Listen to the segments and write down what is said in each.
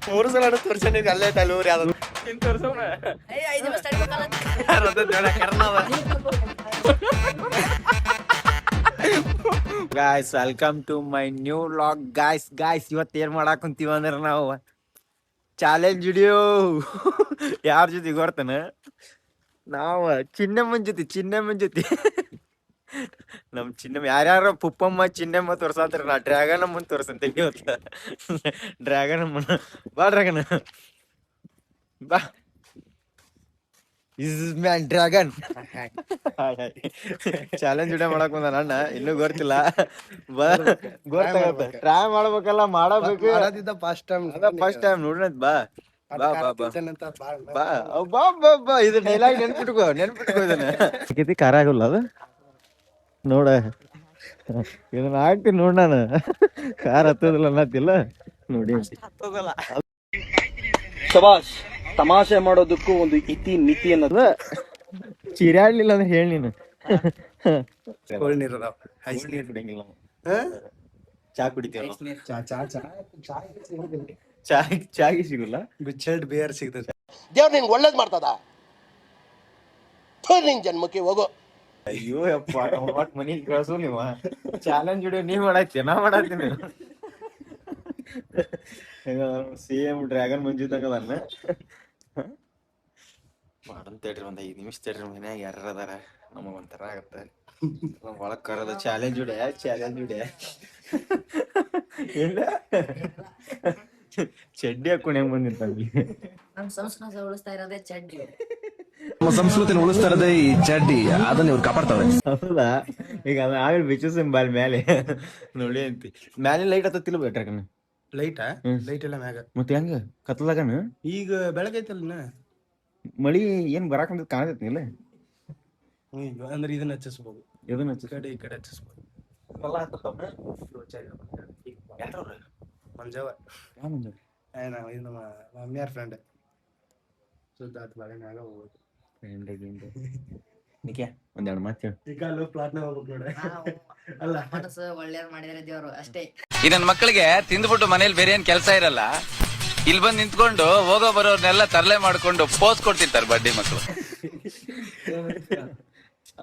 ಮೂರು ಸಲ ತೋರ್ಸಣ ಅಲ್ಲೇ ತಲೂರಿ ಯಾವ್ದು guys welcome to my new vlog guys ಇವತ್ತು ಏನ್ ಮಾಡಾಕ್ ಕುಂತೀವಿ ಅಂದ್ರೆ ನಾವು ಚಾಲೆಂಜ್ ವಿಡಿಯೋ ಯಾರ ಜೊತೆ ಗೊತ್ತಾನ ನಾವು ಚಿನ್ನಮ್ಮನ ಜೊತೆ ನಮ್ ಚಿನ್ನಮ್ಮ ಯಾರ್ಯಾರ ಪುಪ್ಪಮ್ಮ ಚಿನ್ನಮ್ಮ ತೋರ್ಸಾತ್ರ ನಾ ಡ್ರ್ಯಾಗನ್ ಅಮ್ಮನ್ ತೋರ್ಸಂತೀನಿ ಇವತ್ತು ಡ್ರ್ಯಾಗನ್ ಅಮ್ಮನ ಬಾ ಡ್ರ್ಯಾಗನ್ ಬಾ is man dragon challenge video ಮಾಡಕ್ ಬಂದ ಅಣ್ಣ ಇನ್ನೂ ಗೊತ್ತಿಲ್ಲ ಗೊತ್ತಾಗತ್ತೆ ಟ್ರೈ ಮಾಡ್ಬೇಕಲ್ಲ ಮಾಡಬೇಕು ಫಸ್ಟ್ ಟೈಮ್ ನೋಡ್ರಿ ಬಾ ಬಾ ಬಾ ಬಾ ಬಾ ಬಾ ಬಾ ಬಾ ಇದು ಡೈಲಾಗ್ ನೆನ್ಪಿಟ್ಕೋ ಇದನ್ನ ಖಾರ ಆಗಲ್ಲ ಅದು ನೋಡ ಇದನ್ನ ಹಾಕ್ತೀನಿ ನೋಡ್ ನಾನು ಖಾರ ಹತ್ತದಿಲ್ಲ ಅನ್ನತ್ತಿಲ್ಲ ನೋಡಿ ಶಬಾಷ್ ತಮಾಷೆ ಮಾಡೋದಕ್ಕೂ ಒಂದು ಇತಿ ಮಿತಿ ಅನ್ನೋದು ಚಿರಾಡ್ಲಿಲ್ಲ ಅಂದ್ರೆ ಹೇಳಿ ನೀನು ಚಾ ಕುಡಿತೀವಲ್ಲ ಚಾಗಿ ಸಿಗಲ್ಲ ಬಿಚ್ಚಲ್ಟ್ ಬೇರ್ ಸಿಗ್ತದೆ ದೇವ್ರು ನಿನ್ಗೆ ಒಳ್ಳೇದ್ ಮಾಡ್ತದ ನಿನ್ ಜನ್ಮಕ್ಕೆ ಹೋಗೋ ಅಯ್ಯೋ ಯಪ್ಪ ಒಟ್ ಮನಿಗ್ ಕಳ್ಸು ನೀವ ಚಾಲೆಂಜ್ ವಿಡಿಯೋ ನೀವ್ ಮಾಡಾಕ್ತಿ ನಾ ಮಾಡಾಕ್ತೀನಿ ಸೇಮ್ ಡ್ರ್ಯಾಗನ್ ಮಂಜುದಾಗದನ್ನ ಮಾಡಂತ ಹೇಳ್ರಿ ಒಂದ್ 5 ನಿಮಿಷ ತಡ್ರಿ ಮನ್ಯಾಗ ಯಾರ ಅದಾರ ನಮಗ ಒಂಥರ ಆಗತ್ತೆ ಒಳಗ್ ಕರದ ಚಾಲೆಂಜ್ ವಿಡಿಯೋ ಇಲ್ಲ ಚಡ್ಡಿ ಹಾಕೊಂಡು ಹೆಂಗ್ ಬಂದಿರ್ತಾವಿ ನಮ್ಮ ಸಂಸ್ಕೃತಿ ಉಳಿಸ್ತಾ ಇರೋದೇ ಚಡ್ಡಿ ನಮ್ಮ ಸಂಸ್ಕೃತಿನ ಉಳಿಸ್ತಾ ಇರೋದೇ ಈ ಚಡ್ಡಿ ಅದನ್ನ ಇವ್ರು ಕಾಪಾಡ್ತಾರೆ ಹೌದಾ ಈಗ ಆಮೇಲೆ ಬಿಚ್ಚು ಬಾಲ್ ಮೇಲೆ ನೋಡಿ ಅಂತಿ ಮ್ಯಾಲೆ ಲೈಟ್ ಹತ್ತಿಲ್ಲ ಬೇಟ್ರಕನ ಲೈಟ್ ಎಲ್ಲ ಮ್ಯಾಗ ಮತ್ತೆ ಹೆಂಗ ಕತ್ಲಾಗನ ಈಗ ಬೆಳಗೈತಲ್ಲ ಮಳಿ ಏನ್ ಬರಾಕಂತ ಕಾಣತೈತಿಲ್ಲ ಅಂದ್ರೆ ಇದನ್ನ ಹಚ್ಚಿಸ್ಬೋದು ಇದನ್ನ ಈ ಕಡೆ ಹಚ್ಚಿಸ್ಬೋದು ಮಂಜವ ನಾವು ಇದು ನಮ್ಮ ಮಮ್ಮಿಯಾರ ಫ್ರೆಂಡ್ ಸುದ್ದಾತ್ ಬಾಳೆ ಮ್ಯಾಗ ಹೋಗ್ಬೋದು ಒಂದೆರಡು ಮಾತು ಹೇಳು ಈಗ ಅಲ್ಲೂ ಪ್ಲಾಟ್ನಾಗ ಹೋಗ್ಬೇಕು ನೋಡ್ರಿ ಅಲ್ಲ ಮನಸ್ಸು ಒಳ್ಳೆಯವ್ರು ಮಾಡಿದರೆ ದೇವರು ಅಷ್ಟೇ ಈ ನನ್ನ ಮಕ್ಕಳಿಗೆ ತಿಂದ್ಬಿಟ್ಟು ಮನೇಲಿ ಬೇರೆ ಏನ್ ಕೆಲಸ ಇರಲ್ಲ ಇಲ್ಲಿ ಬಂದು ನಿಂತ್ಕೊಂಡು ಹೋಗೋ ಬರೋರ್ನೆಲ್ಲ ತರಲೆ ಮಾಡ್ಕೊಂಡು ಪೋಸ್ ಕೊಡ್ತಿರ್ತಾರೆ ಬಡ್ಡಿ ಮಕ್ಕಳು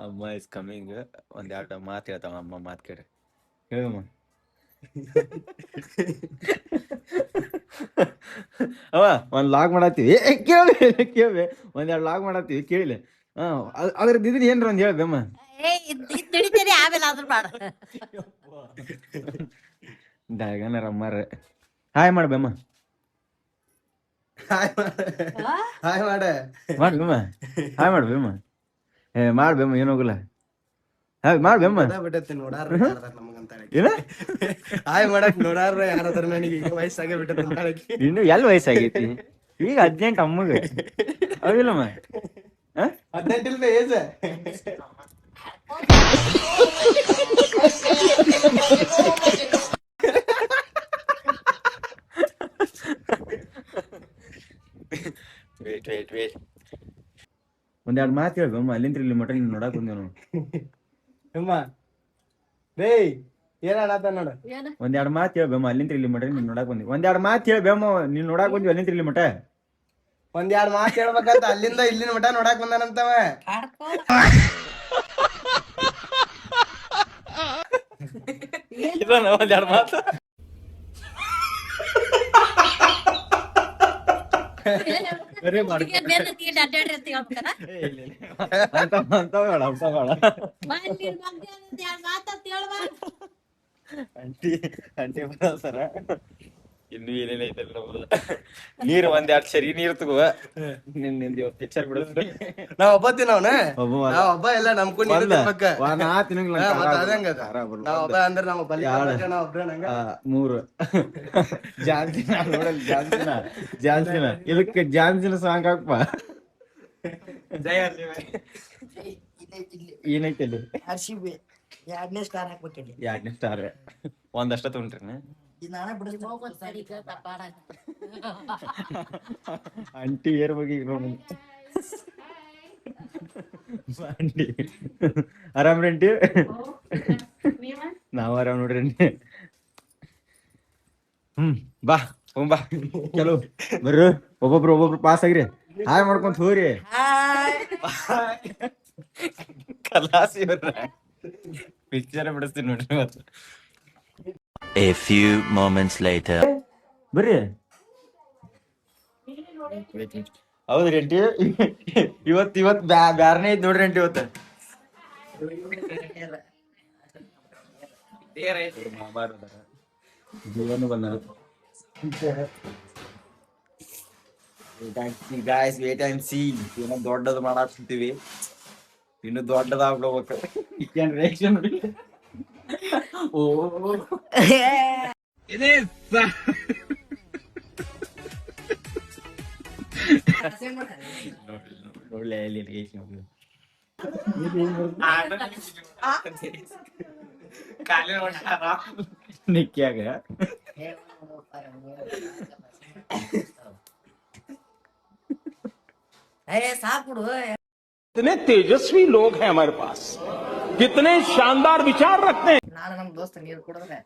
ಅಮ್ಮ ಇಸ್ ಕಮಿಂಗ್ ಒಂದೆರಡು ಮಾತು ಹೇಳ್ತಾವ ಅಮ್ಮ ಮಾತು ಕೇಳಿ ಹೇಳಮ್ಮ ಅವ ಒಂದ್ ಲಾಗ್ ಮಾಡತ್ತೀವಿ ಕೇಳಿ ಒಂದೆರಡು ಲಾಗ್ ಮಾಡತ್ತೀವಿ ಕೇಳಿಲ್ಲ ಅದ್ರದ್ದು ಇದನ್ನ ಏನ್ರ ಒಂದ್ ಹೇಳ್ಬೇಮ್ಮ ತಿಳಿತೀರಿ ಆಮೇಲೆ ಆದ್ರೂ ಬೇಡ ಡ್ರ್ಯಾಗನ್ ರಮ್ಮಾರ ಹಾಯ್ ಮಾಡ್ಬೇಮ್ಮ ಹಾಯ್ ಮಾಡ್ಬೇಮ್ಮ ಹಾಯ್ ಮಾಡ್ಬೇಮ್ಮ ಮಾಡ್ಬೇಮ್ಮ ಏನೋಗಲ್ಲ ಹಾಯ್ ಮಾಡ್ಬೇಮ್ಮ ಬಿಟ್ಟೈತಿ ನೋಡಾರ ನಮಗಂತ ಏನ ಹಾಯ್ ಮಾಡಕ್ ನೋಡಾರ ಯಾರಾದ್ರ ನನಗೆ ಈಗ ವಯಸ್ಸಾಗೆ ಬಿಟ್ಟೈತಿ ಇನ್ನು ಎಲ್ಲಿ ವಯಸ್ಸಾಗೈತಿ ಈಗ 18 ಅಮ್ಮಗ ಅವಿಲ್ಲಮ್ಮ 18 ಇಲ್ದ ಏಜ್ ವೇಟ್ ಒಂದೆರಡು ಮಾತು ಹೇಳ್ಬಮ್ಮ ಅಲ್ಲಿಂದ ಇಲ್ಲಿ ಮಟ ನೀನ್ ನೋಡಕ್ ಬಂದೇವ್ ನಾವು ಅಮ್ಮ ಬೇ ಏನಾಡತ್ತ ನೋಡ ಒಂದೆರಡು ಮಾತು ಹೇಳ್ಬೇಮ್ಮ ಅಲ್ಲಿಂದ ಇಲ್ಲಿ ಮಟ ನೀನ್ ನೋಡಕ್ ಬಂದಿ ಒಂದೆರಡು ಮಾತು ಹೇಳ್ಬೇಮ್ಮ ನೀನ್ ನೋಡಕ್ ಬಂದ್ವಿ ಅಲ್ಲಿಂದ ಇಲ್ಲಿ ಮಟ ಒಂದೆರಡು ಮಾತು ಹೇಳ್ಬೇಕಂತ ಅಲ್ಲಿಂದ ಇಲ್ಲಿನ ಮಠ ನೋಡಕ್ ಬಂದಾನಂತವ ಒಂದೆರಡು ಮಾತು ಅಂಟಿ ಸರ ಇನ್ನು ಏನೇನೈತಲ್ಲ ನೀರು ಒಂದೆರಡು ಸರಿ ನೀರು ತಗೋ ನಿಂದ ಇವತ್ತು ಪಿಕ್ಚರ್ ಬಿಡುತ್ತೆ ನಾವ್ ಒಬ್ಬತ್ತೀವಿ ನಾವ್ ಒಬ್ಬ ಎಲ್ಲ ನಮ್ಕೊಂಡು ನಾವ್ ಒಬ್ಬ ಅಂದ್ರೆ ನಾವ್ ಒಬ್ಬ ಮೂರು ಜಾನ್ಸಿನ ನೋಡಲ್ ಜಾನ್ಸಿನ ಇದಕ್ಕೆ ಜಾನ್ಸಿನ ಸಾಂಗ್ ಹಾಕ್ಪ ಏನೈತಲ್ಲಿ ಎರಡನೇ ಸ್ಟಾರ್ ಹಾಕ್ಬೇಕಲ್ಲಿ 2ನೇ ಸ್ಟಾರ್ ಒಂದಷ್ಟ ತಗೊಂಡ್ರಿ ನಾನೇ ಬಿಡಿಸ್ತೀನಿ ಆಂಟಿ ಏರ್ ಬಗ್ಗೆ ಆಂಟಿ ಆರಾಮ್ರಿ ಆಂಟಿ ನಾವು ಆರಾಮ್ ನೋಡ್ರಿ ಬಾ ಬಾ ಚಲೋ ಬರ್ರು ಒಬ್ಬೊಬ್ರು ಪಾಸ್ ಆಗ್ರಿ ಹಾಯ್ ಮಾಡ್ಕೊಂತ ಹೋಗ್ರಿ ಕಲಾಸಿ ಪಿಕ್ಚರ್ ಬಿಡಿಸ್ತೀನಿ ನೋಡ್ರಿ ಇವತ್ತು. A few moments later. ಬರ್ರಿ ಹೌದ್ರಿ ಅಂಟಿ ಇವತ್ ಬ್ಯಾರನೇ ಐತ್ ನೋಡ್ರಿ ಅಂಟಿ ಇವತ್ತು ಜೀವನ ಬಂದ ಗಾಯ್ಸ್ ವೇಟ್ ಅಂಡ್ ಸಿ ಏನೋ ದೊಡ್ಡದು ಮಾಡಾಕ್ತಿವಿ ಇನ್ನು ದೊಡ್ಡದಾಗ್ಬಿಡ್ಬೇಕು ಈಗೇನ್ ರಿಯಾಕ್ಷನ್ ನೋಡಿ ಓ ನೋಡ್ಲೆ ಇಲ್ಲಿ ನಿಕ್ಕ್ಯಾಗ ಸಾಕ್ಬಿಡು कितने तेजस्वी लोग हैं हमारे पास, कितने शानदार विचार रखते हैं. ನಾನು ನಮ್ ದೋಸ್ತ ನೀರ್ ಕುಡಿದ್ರೆ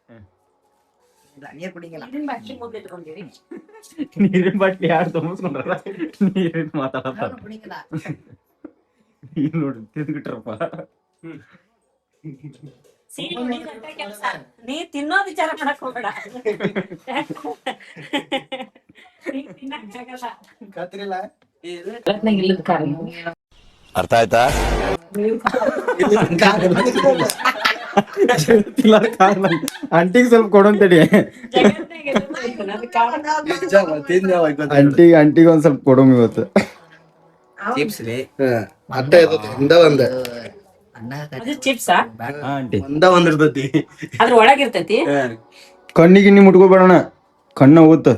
ಇಲ್ಲ ನೀರ್ ಕುಡಿಂಗಿಲ್ಲ ನೀರಿನ ಬಾಟ್ಲಿ ಯಾರು ತುಂಬಿಸ್ಕೊಂಡ್ರ ನೀರಿನ ಮಾತಾಡತ್ತ ನಾನು ಕುಡಿಂಗಿಲ್ಲ ಈಗ ನೋಡ್ರಿ ತಿಂದ್ಬಿಟ್ರಪ್ಪ ನೀ ತಿನ್ನೋ ವಿಚಾರ ಮಾಡಕ್ ಹೋಗ್ಬೇಡ ಇಲ್ಲದ ಕಾರಣ ಅರ್ಥ ಆಯ್ತಾ? ಅಂಟಿಗೆ ಸ್ವಲ್ಪ ಕೊಡೋಂತಡಿ ಅಂಟಿಗೆ ಒಂದ್ ಸ್ವಲ್ಪ ಕೊಡೋಮ್ ಇವತ್ತು ಅಟ್ಟ ಇರ್ತೈತಿ ಅದು ಚಿಪ್ಸಾ ಆಂಟಿ ಒಂದ ಇರ್ತೈತಿ ಅದ್ರ ಒಳಗಿರ್ತೈತಿ ಕಣ್ಣಿಗೆ ಮುಟ್ಕೋಬೇಡಣ ಕಣ್ಣ ಓದ್ತ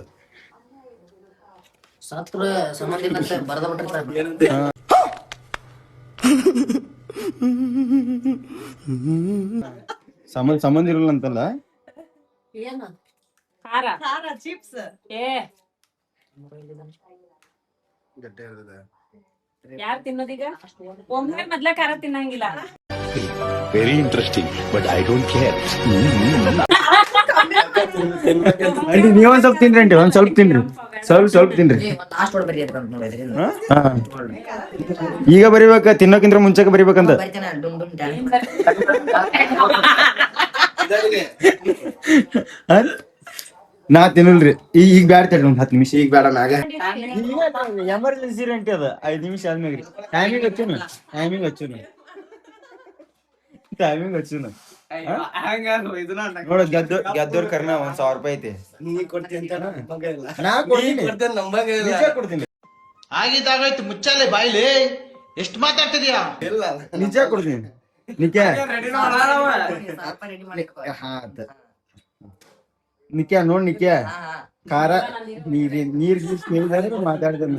ಸತ್ರ ಸಂಬಂಧ ಇಲ್ಲ ಅಂತ ಬರ್ದ ಬಿಟ್ಟಿರ್ತಾರೆ ಸಂಬಂಧ ಇರಲ್ಲ ಅಂತಲ್ಲ ಏನು ಖಾರ ಚಿಪ್ಸ್ ಏ ಗಟ್ಟಿ ಇರ್ತದೆ ಯಾರು ತಿನ್ನೋದೀಗ ಒಮ್ಮೆ ಮೊದ್ಲ ಖಾರ ತಿನ್ನಂಗಿಲ್ಲ very interesting but I don't care. Aunty ನೀವ್ ಒಂದ್ ಸ್ವಲ್ಪ ತಿನ್ರಿ ಆಂಟಿ ಒಂದ್ ಸ್ವಲ್ಪ ತಿನ್ರಿ ಸ್ವಲ್ಪ ತಿನ್ರಿ ಲಾಸ್ಟ್ ಒಳಗೆ ಬರೀ ಅಂತ ನೋಡಿದ್ರಿ ಹಾ. ಈಗ ಬರಿಬೇಕ ತಿನ್ನೋಕಿಂತ ಮುಂಚೆಗೆ ಬರಿಬೇಕಂತ ಬರಿತೇನೆ ಡುಮ್ ಡುಮ್ ಡ್ಯಾನ್ ಹಾ? ನಾ ತಿನ್ನಲ್ರಿ ಈಗ ಬ್ಯಾಡ ತಡ್ರಿ ಒಂದ್ 10 ನಿಮಿಷ ಈಗ ಬೇಡ ಮ್ಯಾಗ ಎಮರ್ಜೆನ್ಸಿ ರೆಂಟಿ ಅದ 5 ನಿಮಿಷ ಆದ್ಮೇಲೆ ಟೈಮಿಂಗ್ ಹಚ್ಚುನು ನೋಡ ಗೆದ್ದೋರ್ ಕರ್ನ 1,000 ರೂಪಾಯಿ ಐತಿ ನೀ ಕೊಡ್ತಿ ಅಂತ ನಂಬಂಗ ಇಲ್ಲ ನಾ ಕೊಡ್ತೀನಿ ನಂಬಂಗ ಇಲ್ಲ ನಿಜ ಕೊಡ್ತೀನಿ ಆಗಿದ್ದಾಗೋಯ್ತು ಮುಚ್ಚಾಲೆ ಬಾಯ್ಲಿ ಎಷ್ಟು ಮಾತಾಡ್ತಿದ್ಯಾ ಇಲ್ಲ ನಿಜ ಕೊಡ್ತೀನಿ ನಿಜ ರೆಡಿ ಮಾಡಿ ಹಾ ನಿಕ್ಯ ನೋಡ್ ನಿಕ್ಯ ಖಾರ ನೀರ್ ಮಾತಾಡ್ತಾನೆ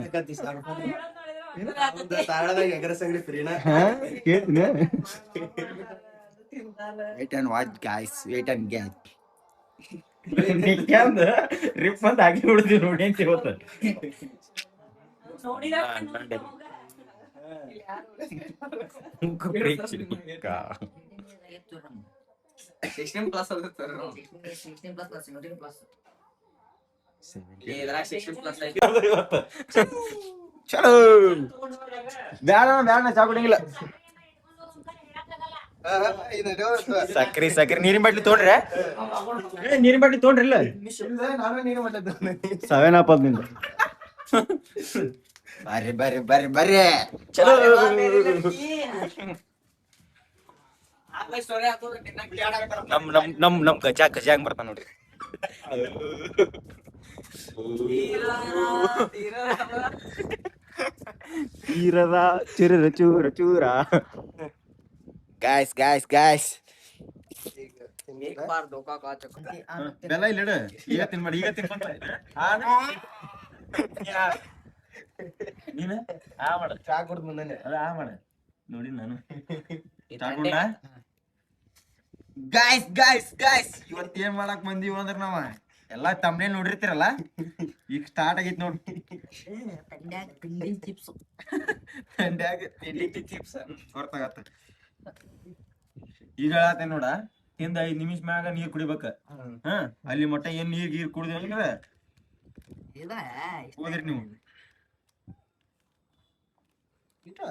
ತಾಳದಾಗ ಎಗರ ಸಂಗಡಿ ಫ್ರೀನ ಹಾ ಕೇಳ್ತೀನಿ wait and watch guys wait and ಗ್ಯಾಚ್ ನಿಕ್ಯಾಂದ ರಿಪ್ ಅಂತ ಹಾಕಿ ಬಿಡ್ತೀವಿ ನೋಡಿ ಅಂತ ಇವತ್ತು ಚಲೋ ಬ್ಯಾಡ ಚಾ ಕುಡಿಯಂಗಿಲ್ಲ ಸಕ್ರಿ ನೀರಿನ ಬಾಟ್ಲಿ ತೊಗೊಂಡ್ರೆ ನೀರಿನ ಬಾಟ್ಲಿ ತೊಗೊಂಡ್ರಿಲ್ಲ ನಾನು ನೀನು ಮಾತಾಡ್ತಾನೆ 7 ಅಪ್ ನಿಂದ ಬರ್ರಿ ಚಲೋ ನಮ್ ಗಜ ಹಂಗ್ ಬರ್ತಾನ ನೋಡ್ರಿ ತೀರದ ಚಿರ ಚೂರ ಗಾಯ್ಸ್ ಬೆಲ್ಲ ಇಲ್ಲ ಈಗ ತಿನ್ಬೇಡಿ ಈಗ ತಿನ್ಕೊಂತ ನೀನು ಆ ಮಾಡ ಚಾ ಕುಡ್ದು ಬಂದಾನೆ ಅದ ಆ ಮಾಡ ನೋಡಿ ನಾನು ಗಾಯ್ಸ್ ಇವತ್ತು ಏನ್ ಮಾಡಕ್ ಬಂದೀವಿ ಅಂದ್ರ ನಾವ ಎಲ್ಲಾ ತಮ್ಮನೇ ನೋಡಿರ್ತೀರಲ್ಲ ಈಗ ಸ್ಟಾರ್ಟ್ ಆಗೈತಿ ನೋಡಿ ಚಿಪ್ಸ್ ಚಿಪ್ಸ್ ಗೊತ್ತಾಗತ್ತ ಈಗ ಹೇಳತ್ತೆ ನೋಡ ತಿಂದ 5 ನಿಮಿಷ ಮ್ಯಾಗ ನೀರ್ ಕುಡಿಬೇಕ. ಹಾ ಅಲ್ಲಿ ಮಟ್ಟ ಏನ್ ನೀರ್ ಕುಡಿದ್ರೆ ಹೋದ್ರಿ ನೀವು.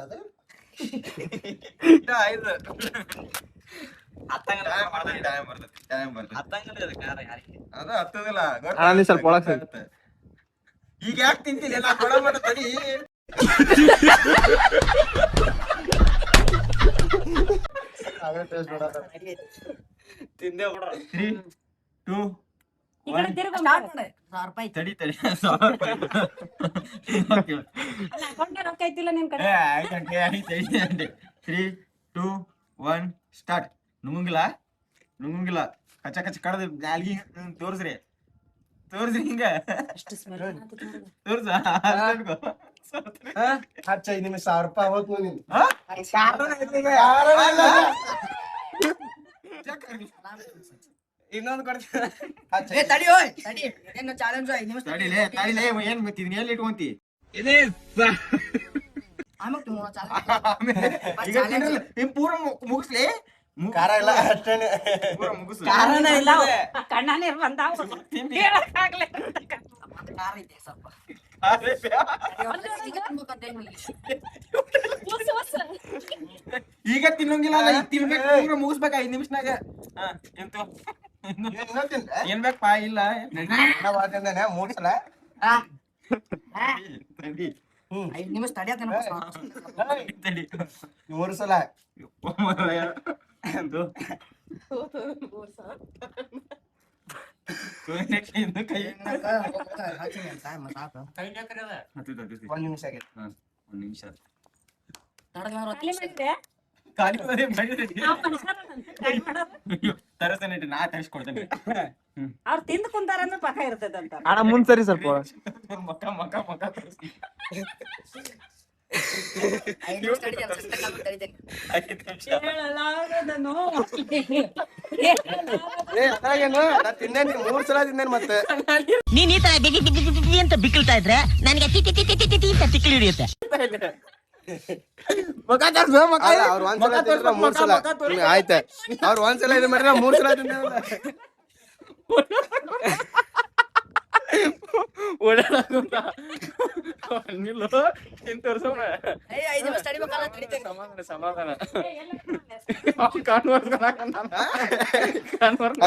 ಅದ ಹತ್ತದಿಲ್ಲ ಸ್ವಲ್ಪ ಒಳಗ್ ಈಗ ಯಾಕೆ ತಿಂತಿಲ್ಲ ನಾ ಕೊಡ ಮಟ್ಟ ತಡಿ. ತಿಂದೆ 3, 2, ಈ ಕಡೆ ತಿರ್ಗು ತಡಿ 1,000 ರೊಕ್ಕ ಐತಿಲ್ಲ ನಿನ್ ಕಡೆ. 3, 2, 1 ಸ್ಟಾರ್ಟ್. ನುಂಗಂಗಿಲ್ಲ ಕಚ್ಚ ಕಡದ ನಾಲ್ಗಿ ತೋರ್ಸ್ರಿ ಹಿಂಗ ಅಷ್ಟು ಸ್ಮೆಲ್ ತೋರ್ಸ. 5 ನಿಮಿಷ 1,000 ರೂಪಾಯಿ ಹೋಗ್ತು ನೀನು. ಇನ್ನೊಂದು ಕೊಡ್ತೀನಿ. ತಡಿಲೇ ಏನ್ ಮತ್ತಿದ್ನ ಎಲ್ಲಿ ಇಟ್ಕೊಂತಿ? ಈಗ ತಿನ್ನಲ್ಲ. ಪೂರ ಮುಗಿಸ್ಲಿ. ಖಾರ ಇಲ್ಲ ಅಷ್ಟೇನೆ. ಪೂರ ಮುಗಿಸ್ಲಿ. ಕಣ್ಣಾನೆ ಬಂದಾವ ಹೇಳಕ್ಕಾಗ್ಲೇ ಈಗ ತಿನ್ನಂಗಿಲ್ಲ ತಿನ್ಬೇಕು. ಪೂರ ಮುಗಿಸ್ಬೇಕ 5 ನಿಮಿಷನಾಗ. ಏನ್ ಬೇಕಪ್ಪ? ಇಲ್ಲ 3 ಸಲ. ತಡಿ 5 ನಿಮಿಷ ತಡಿಯತ್ತ 3 ಸಲ. ಒಂದ್ ನಿಮಿಷ ಆಗೈತೆ. 1 ನಿಮಿಷ ತರಸನೆ ನಾ ತರಿಸ್ಕೊಡ್ತೇನೆ. ಅವ್ರು ತಿಂದು ಕುಂತಾರ ಪಕ್ಕ ಇರ್ತದಂತ. ಅಣ್ಣ ಮುಂದ್ ಸರಿ ಸ್ವಲ್ಪ. ಮಕ್ಕ ತರಿಸ್ತೀನಿ. ಹೇಳಲಾಗದನು. ನಾ ತಿಂದೇನಿ 3 ಸಲ ತಿಂದೇನಿ ಮತ್ತೆ. ನೀನ್ ಈ ತರ ಬಿಗಿ ಬಿಗಿ ಬಿಗಿ ಅಂತ ಬಿಕ್ಕಳ್ತಾ ಇದ್ರೆ ನನಗೆ T T T T T T ಅಂತ ತಿಕ್ಕಲಿ ಹಿಡಿಯುತ್ತೆ. ಅವ್ರು 1 ಸಲ ತಿಂದ್ರೆ 3 ಸಲ ಆಯ್ತ. ಅವ್ರು 1 ಸಲ ಇದು ಮಾಡಿದ್ರೆ 3 ಸಲ ತಿಂದ. ಓಡಾಡಕುಂತ ನಿಲ್ಲು ತೋರ್ಸೋಣ. ಸಮಾಧಾನ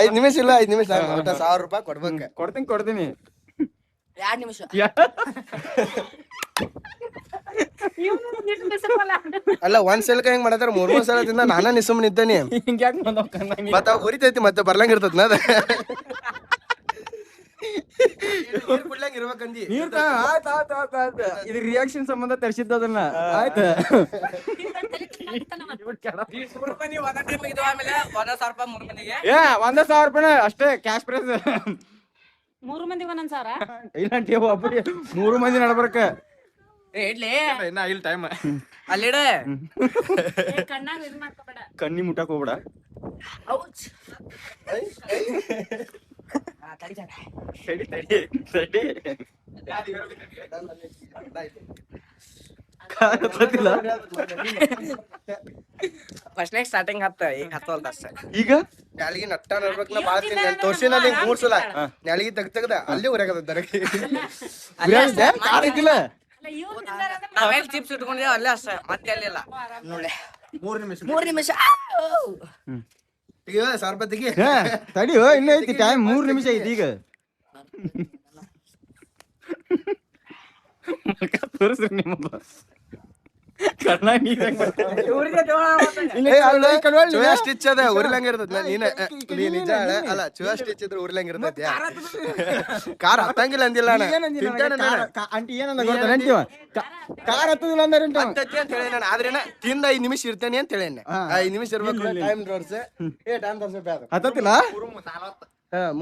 5 ನಿಮಿಷ ಇಲ್ಲ 5 ನಿಮಿಷ 1,000 ರೂಪಾಯಿ ಕೊಡ್ಬೇಕು. ಕೊಡ್ತೀನಿ. 2 ನಿಮಿಷ ಅಲ್ಲ 1 ಸಲಕ್ಕೆ ಹೆಂಗ್ ಮಾಡತಾರ 3 ಸಲ ತಿಂದ ನಾನ ನಿಸುಮ್ನ ಇದ್ದಾನೆ. ಹಿಂಗ್ಯಾಕ್ ಮತ್ತ ಅವ್ ಹುರಿತೈತಿ ಮತ್ತೆ ಬರ್ಲಂಗಿರ್ತದ ನದ. ಇರ್ಬೇಕಂದಿ ಇದು ರಿಯಾಕ್ಷನ್ ಸಂಬಂಧ ತರಿಸಿದ್ದ ಅದನ್ನ. ಆಯ್ತ 1,000 ರೂಪಾಯಿ ಅಷ್ಟೇ ಕ್ಯಾಶ್ ಪ್ರೈಸ್. 3 ಮಂದಿ 1,000. ಇಲ್ಲ ಒಬ್ಬರಿಗೆ 3 ಮಂದಿ ನಡ್ಬರ್ಕ. ಇಡ್ಲಿ ಇನ್ನ ಇಲ್ಲ ಟೈಮ್. ಅಲ್ಲಿಡ ಕಣ್ಣಾಗ ಇದು ಮಾಡ್ಕೋಬೇಡ. ಕಣ್ಣಿ ಮುಟ್ಟಕ್ ಹೋಗ್ಬೇಡ. ಫಸ್ಟ್ ಸ್ಟಾರ್ಟಿಂಗ್ ಈಗ ಹತ್ತಲ್ದ ಅಷ್ಟೇ. ಈಗ ನಾಲಿಗೆ ನಟ್ಟ ನಡ್ಬೇಕ್. ನಾ ಬಾಳ ತಿಂದ ತೋರ್ಸಿನ 3 ಸಲ ನಾಲಿಗೆ ತೆಗ್ದ ಅಲ್ಲಿ ಉರ್ಯಾಕದ ದರಗಿ. ನಾವೇನ್ ಚಿಪ್ಸ್ ಇಟ್ಕೊಂಡಿದ್ದೇವೆ ಅಲ್ಲೇ ಅಷ್ಟೇ ಮತ್ತೆ ಅಲ್ಲಿಲ್ಲ. ನೋಡಿ 3 ನಿಮಿಷ ಈಗ 1,000 ರೂಪಾಯಿ ತೆಗಿ. ತಡಿ ಇನ್ನ ಐತಿ ಟೈಮ್. 3 ನಿಮಿಷ ಐತಿ ಈಗ. ತೋರಿಸ್ರಿ ನಿಮ್ಮ ಸ್ಟಿಚ್ ಅದ ಉರ್ಲಂಗ ಇರ್ತದ. ನೀ ನಿಜ ಅಲ್ಲ ಚುವ ಸ್ಟಿಚ್ ಇದ್ರೆ ಉರ್ಲಂಗ ಇರ್ತೈತಿ. ಕಾರ್ ಹತ್ತಂಗಿಲ್ಲ ಅಂದಿಲ್ಲ ಆಂಟಿ ಏನಂದ ಗೊತ್ತಾ? ಕಾರ್ ಹತ್ತದಿಲ್ಲ ಅಂದ್ರೆ ಅಂತ ಹೇಳಿ ನಾನು. ಆದ್ರೇನ ತಿಂದ 5 ನಿಮಿಷ ಇರ್ತೇನೆ ಅಂತ ಹೇಳೇನೆ. 5 ನಿಮಿಷ ಇರ್ಬೇಕು. ಟೈಮ್ ತೋರ್ಸ. ಟೈಮ್ ತೋರ್ಸ. ಹತ್ತತ್ತಿಲ್ಲ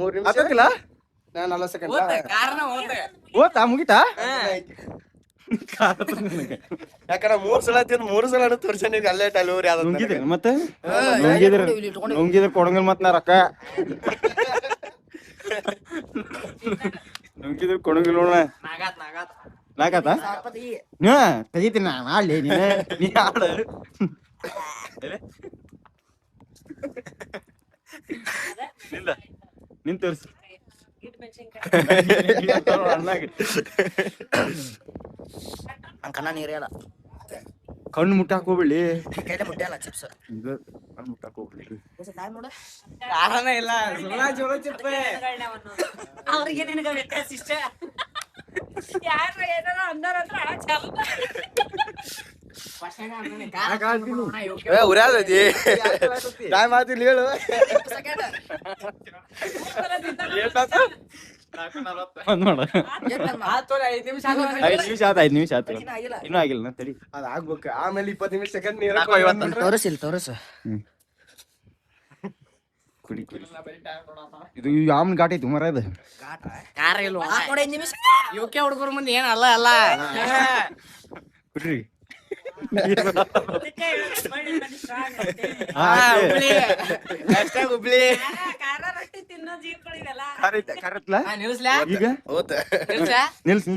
3 ನಿಮಿಷ ಹತ್ತತ್ತಿಲ್ಲ. 40 ಸೆಕೆಂಡ್ ಓದ್ತಾ ಮುಗಿತಾ? ಯಾಕಂದ್ರೆ 3 ಸಲ ತಿಂದ್ 3 ಸಲ ತೋರ್ಸೇನಿ. ಅಲ್ಲೇ ಟೈಲೂರ್ ಯಾವ್ದು ನುಂಗಿದ್ರಿ ಮತ್ತೆ ನುಂಗಿದ್ರ ಕೊಡಂಗಿಲ್ಲ ಮತ್ ನಾ ರೊಕ್ಕ. ನುಂಗಿದ್ರ ಕೊಡಂಗಿಲ್ಲ ನೋಡ. ನಾಗಾತ ತೆಗಿತೀನಿ ನಾ ಮಾಡ್ಲಿ. ನೀ ಆಡ ನಿನ್ ತೋರ್ಸು ಇಟ್ ಮೆಣಸಿನ್ಕಾಯಿ ಕಣ್ಣ ನೀರಿಯಲ್ಲ ಕಣ್ಣು ಮುಟ್ಟಾಕ್ ಹೋಗ್ಬಿಡ್ಲಿ ಕೈಲೇ ಮುಟ್ಟಿಯಲ್ಲ ಚಿಪ್ಸ್ ಕಣ್ಣು ಮುಟ್ಟಾಕ್ ಹೋಗ್ಬಿಡ್ಲಿ ಕಾರಣನೇ ಇಲ್ಲ ಚಲೋ ಚಿಪ್ಸ್ ಅವ್ರಿಗೆ ನಿನಗ ವ್ಯತ್ಯಾಸ ಇಷ್ಟ ಯಾರ ಏನಾರ ಅಂದಾರಂದ್ರ ಚಲೋ ಉರ್ಯಾದೈತಿ ಟೈಮ್ ಆತಿಲ್ಲ ಹೇಳು. ಒಂದ್ ಮಾಡು. 5 ನಿಮಿಷ 5 ನಿಮಿಷ ಆತು ಇನ್ನೂ ಆಗಿಲ್ಲ ತಡಿ ಅದ್ ಆಗ್ಬೇಕು ಆಮೇಲೆ 20 ನಿಮಿಷ ಸೆಕೆಂಡ್ ನೀರ ತೋರಿಸ್ ಕುಡಿ ಇದು ಯಾಮನ್ ಘಾಟ್ ಐತಿ ಮರ ಇದು ಕಾರ ಇಲ್ವಾ ನೋಡಿ 5 ನಿಮಿಷ ಯುಕೆ ಹುಡುಗರ ಮುಂದೆ ಏನ್ ಅಲ್ಲ ಅಲ್ಲ ಬಿಡ್ರಿ ಹುಬ್ಳಿ ಖಾರ ರೊಟ್ಟಿ ತಿನ್ನೋ ಜೀವಗಳಿಗೆಲ್ಲ ಕರತ್ಲಾ ನಿಲ್ಸ್ಲಾ ಈಗ ನಿಲ್ಸ್ಲಾ ನಿಲ್ಸ್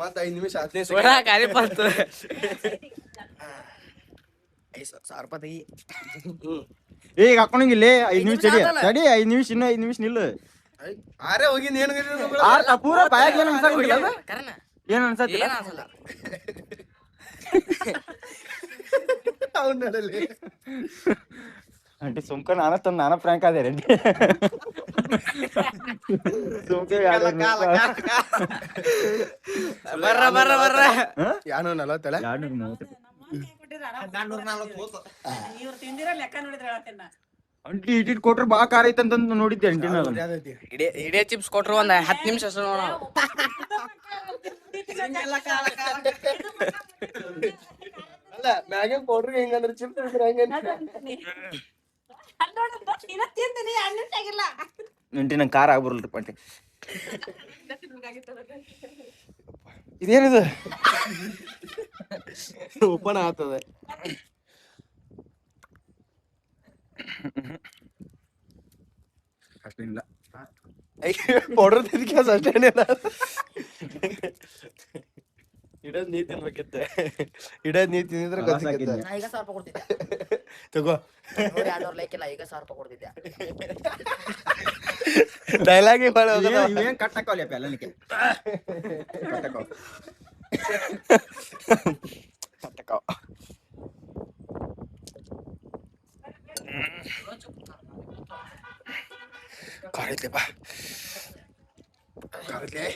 ಮತ್ತ 5 ನಿಮಿಷ 15 ಸೋಡಾ ಕಾರಿ ಬಂತು 5,000 ರೂಪಾಯಿ ಈಗ ಹಾಕೊಂಡಂಗಿಲ್ಲ 5 ನಿಮಿಷ ತಡಿ 5 ನಿಮಿಷ ಇನ್ನೂ 5 ನಿಮಿಷ ನಿಲ್ಲು ಆರೇ ಹೋಗಿ ನೀನು ಪೂರ ಬಾಯಾಗ ಏನ್ ಅನ್ಸಂಗಿಲ್ಲ ಅದು? ಕರನ ಏನ್ ಅನ್ಸತ್ತಿಲ್ಲ ಏನ್ ಅನ್ಸಲ್ಲ ಅವ್ನು ನಡಲಿ ಅಂಟಿ ಸುಮ್ಕ ನಾನ ಫ್ರ್ಯಾಂಕ್ ಅದೇ ರೆಡ್ಡಿ ಸುಮ್ಕ ಬರ್ರ ಯಾನು 40 ಇವ್ರು ತಿಂದಿರೋ ಲೆಕ್ಕ ನೋಡಿದ್ರೆ ಹೇಳ್ತೇನೆ ನಾ. ಅಂಟಿ ಇಟ್ಟಿಟ್ ಕೊಟ್ರೆ ಬಾ ಖಾರ ಐತಂತ ನೋಡಿದ್ದೆ ಅಂಟಿ ನಾನು ಇಡೇ ಚಿಪ್ಸ್ ಕೊಟ್ರು ಒಂದ್ 10 ನಿಮಿಷ ಅಲ್ಲ ಮ್ಯಾಗಿನ್ ಪೌಡರ್ ಹೆಂಗಂದ್ರೆ ಚಿಪ್ಸ್ ಹೆಂಗ ಅಲ್ಲ್ ನೋಡು, ನೀನ ತಿಂದಿನಿ, ಅಣ್ಣಂತಾಗಿಲ್ಲ. ಅಂಟಿ ನಂಗೆ ಖಾರ ಆಗ್ಬರಲ್ರಿ ಅಂಟಿ ಇದೇನಿದು ಓಪನ್ ಆಗ್ತದೆ ಅಷ್ಟೇನಿಲ್ಲ ಪೌಡರ್ ತಿಂದಿಕ್ಕೆ ಅಷ್ಟೇನಿಲ್ಲ ಇಡದ್ ನೀ ತಿನ್ಬೇಕಿತ್ತೆ ಇಡದ್ ನೀ ತಿಂದಿದ್ರೆ ಗೊತ್ತಾಗಿತ್ತು ನಾ ಈಗ 1000 ರೂಪಾಯಿ ಕೊಡ್ತಿದ್ದೆ ತಗೋ 200 ಲೈಕ್ ಇಲ್ಲ ಈಗ 1000 ರೂಪಾಯಿ ಕೊಡ್ತಿದ್ದೆ ಡೈಲಾಗಿ ಬಾಳ ಇವೇನ್ ಕಟ್ಟಕ್ಕವಲ್ಲ ಎಲ್ಲನಿಕೆ ಕಟ್ಟಕ್ಕವ ಕಾರಿದ್ಲೆ ಬಾ ಕಾರಿದ್ಲೆ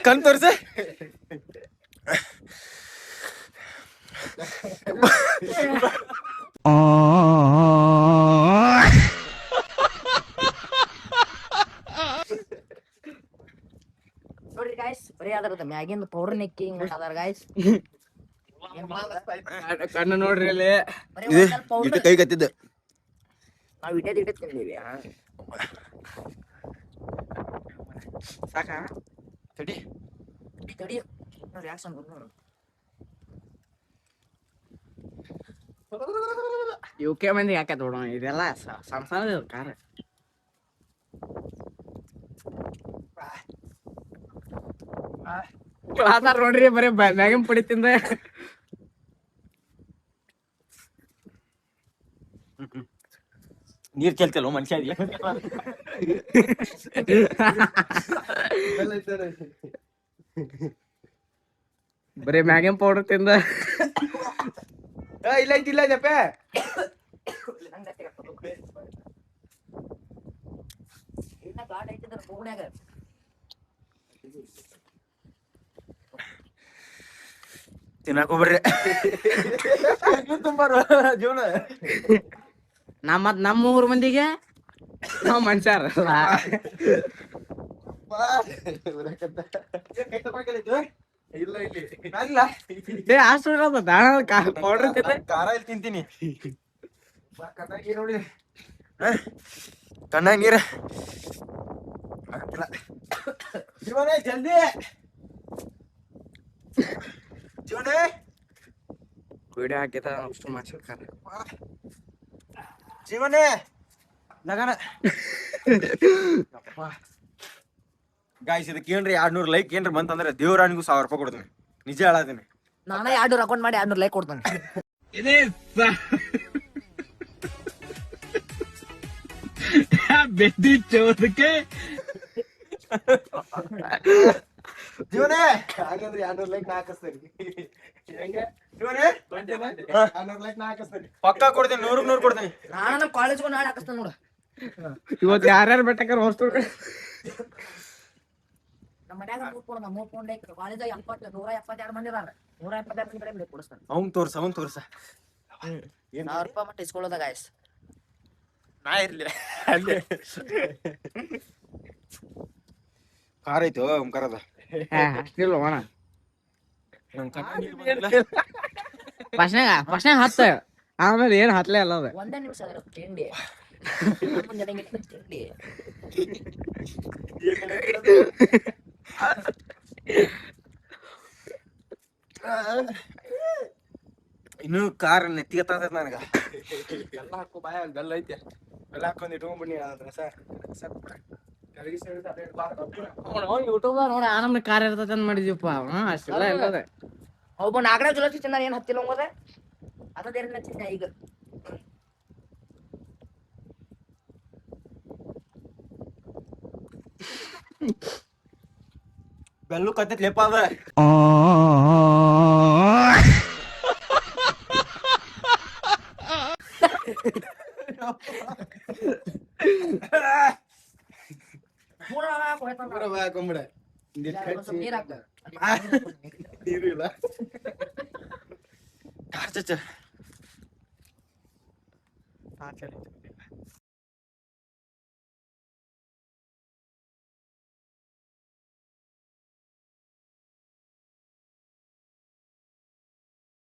ಕಣ್ ತೋರ್ಸ ನೋಡ್ರಿ ಗಾಯ್ಸ್ ಬರೀ ಅದರದ ಮ್ಯಾಗಿಂದ ಪೌಡರ್ ನೆಕ್ಕಿ ಹಿಂಗ್ ಅದಾರ ಗಾಯ್ಸ್ ಕಣ್ಣು ನೋಡ್ರಿ ಇಲ್ಲಿ ಇದು ಕೈ ಕತ್ತಿದ್ದ ನಾವು ಇಡೇ ತಿಂದೀವಿ ಸಾಕ ತಡಿ ತಡಿ ರಿಯಾಕ್ಷನ್ ನೋಡು ಯುಕೆ ಮಂದಿ ಯಾಕೆ ನೋಡೋಣ ಇದೆಲ್ಲ ಸಣ್ಣ ಸಣ್ಣ ಕಾರ ನೋಡ್ರಿ ಬರೀ ಮ್ಯಾಗಿನ ಪುಡಿ ತಿಂದ ನೀರ್ ಚೆಲ್ತಲ್ಲ ಮನುಷ್ಯ ಬರೀ ಮ್ಯಾಗಿನ ಪೌಡರ್ ತಿಂದ ಇಲ್ಲ ಐತಿಲ್ಲ ಜಪ್ಪೆ ತಿನ್ನಾಕ ಬರ್ರಿ ತುಂಬಾರು ಜೀವನ ನಮ್ಮ ಊರ್ ಮಂದಿಗೆ ನಾವ್ ಮನುಷ್ಯರ ಇಲ್ಲ ಇಲ್ಲಿ ಪೌಡರ್ ತಿಂದ ಖಾರ ಇಲ್ಲಿ ತಿಂತೀನಿ ನೋಡಿ ಕಣ್ಣಾಗ ನೀರ ಜೀವನ ಜಲ್ದಿ ಜೀವನ ವಿಡಿಯೋ ಹಾಕಿದ ಅಷ್ಟು ಮಾಡ್ಸಿರ್ತಾರೆ ಜೀವನೇ ಲಗನ ಗಾಯ್ಸ್ ಇದಕ್ಕೆ ಏನ್ರಿ 200 ಲೈಕ್ ಏನ್ರಿ ಬಂತಂದ್ರೆ ದೇವರಾಣಿಗೂ 1000 ರೂಪಾಯಿ ಕೊಡ್ತೀನಿ ನಿಜ ಹೇಳತ್ತೀನಿ ನಾನೇ 200 ಅಕೌಂಟ್ ಮಾಡಿ 200 ಲೈಕ್ ಕೊಡ್ತಾನೆ. ಜೀವನೇ ಹಾಗಾದ್ರೆ 200 ಲೈಕ್ ನಾ ಹಾಕಿಸ್ತೇನೆ. ಹೆಂಗೆ ಜೀವನೇ 200 ಲೈಕ್ ನಾ ಹಾಕಿಸ್ತೇನೆ. ಪಕ್ಕ ಕೊಡ್ತೇನೆ, 100 ಕೊಡ್ತೇನೆ. ನಾನು ನಮ್ಮ ಕಾಲೇಜ್ಗೂ ನಾಳೆ ಹಾಕಿಸ್ತೇನೆ ನೋಡು. ಇವತ್ತು ಯಾರ್ಯಾರು ಬೆಟ್ಟಕ್ಕಾರ ಹೊಸ್ತು ನಮ್ಮ ಮನ್ಯಾಗ 3 ಲೈಕ್ ಕಾಲೇಜಾಗ 172 ಮಂದಿ ಇದಾರೆ. 172 ಮಂದಿ ಲೈಕ್ ಕೊಡಿಸ್ತಾನೆ. ಅವ್ನ್ ತೋರ್ಸ 1,000 ರೂಪಾಯಿ ಮಟ್ಟ ಇಸ್ಕೊಳ್ಳೋದ ಗಾಯ್ಸ್. ನಾ ಇರ್ಲಿ ಅಲ್ಲಿ ಕಾರ್ ಐತು ಕರದ ಫಸ್ಟ್ನಾಗ ಹತ್ತ ಆಮೇಲೆ ಏನ್ ಹತ್ಲೇ ಅಲ್ಲ ಅದ. ಒಂದೇ ನಿಮಿಷ ಅದ್ರ ತಿಂಡಿ ತಿಂಡಿ ಇನ್ನು ಕಾರ್ ನೆತ್ತಿಗೆ ತಂದ ನನಗ. ಎಲ್ಲ ಹಾಕೋ ಬಾಯ ಬೆಲ್ಲ ಐತೆ. ಬೆಲ್ಲ ಹಾಕೊಂಡ್ ಇಟ್ಕೊಂಡ್ಬಿಡಿ ಸರ್ ಯೂಟ್ಯೂಬ್ ನೋಡಿ ಆನಮ್ನ ಕಾರ್ ಇರ್ತೈತೆ ಅಂತ ಮಾಡಿದ್ಯಪ್ಪ. ಅಷ್ಟೆಲ್ಲ ಇಲ್ಲದೆ ಒಬ್ಬ ನಾಗರಾಜ್ ಜೊತೆ ತಿಂದ ಏನ್ ಹತ್ತಿಲ್ಲ ಹೋಗೋದೆ ಅದೇನ್ ಹಚ್ಚಿದ್ದೆ ಈಗ. ಬೆಲ್ಲು ಕತ್ತೈತಿ ಲೇಪ ಅದ. ಹಾಕೊಂಬಿಡ ನೀರ್ ಹಾಕ ನೀರು ಇಲ್ಲ. ಟಾರ್ಚ್ ಹಚ್ಚ.